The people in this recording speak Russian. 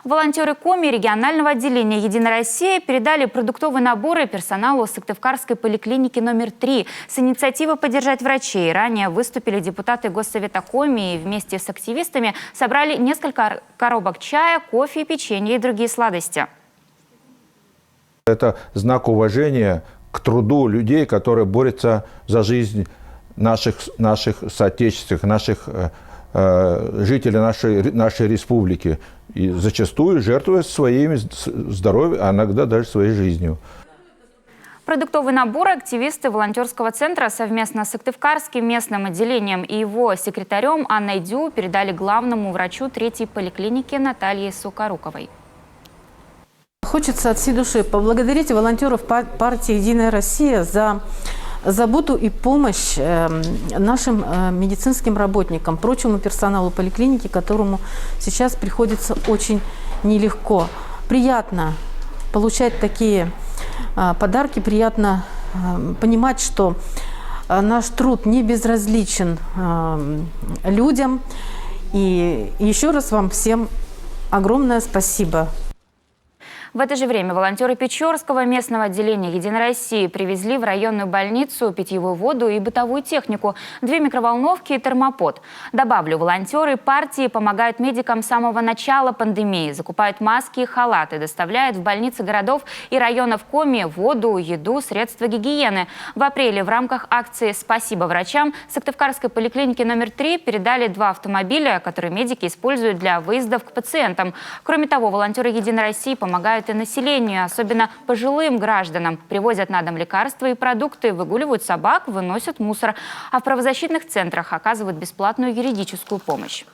Волонтеры Коми регионального отделения «Единая Россия» передали продуктовые наборы персоналу Сыктывкарской поликлиники номер 3. С инициативой поддержать врачей ранее выступили депутаты Госсовета Коми и вместе с активистами собрали несколько коробок чая, кофе, печенье и другие сладости. Это знак уважения к труду людей, которые борются за жизнь наших соотечественников, наших жителей нашей республики. И зачастую жертвуя своим здоровьем, а иногда даже своей жизнью. Продуктовый набор активисты волонтерского центра совместно с Сыктывкарским местным отделением и его секретарем Анной Дю передали главному врачу 3-й поликлиники Наталье Сукаруковой. Хочется от всей души поблагодарить волонтеров партии «Единая Россия» за заботу и помощь нашим медицинским работникам, прочему персоналу поликлиники, которому сейчас приходится очень нелегко. Приятно получать такие подарки, приятно понимать, что наш труд не безразличен людям. И еще раз вам всем огромное спасибо. В это же время волонтеры Печорского местного отделения «Единой России» привезли в районную больницу питьевую воду и бытовую технику, 2 микроволновки и термопод. Добавлю, волонтеры партии помогают медикам с самого начала пандемии, закупают маски и халаты, доставляют в больницы городов и районов Коми воду, еду, средства гигиены. В апреле в рамках акции «Спасибо врачам» Сыктывкарской поликлинике номер 3 передали 2 автомобиля, которые медики используют для выездов к пациентам. Кроме того, волонтеры «Единой России» помогают и населению, особенно пожилым гражданам. Привозят на дом лекарства и продукты, выгуливают собак, выносят мусор. А в правозащитных центрах оказывают бесплатную юридическую помощь.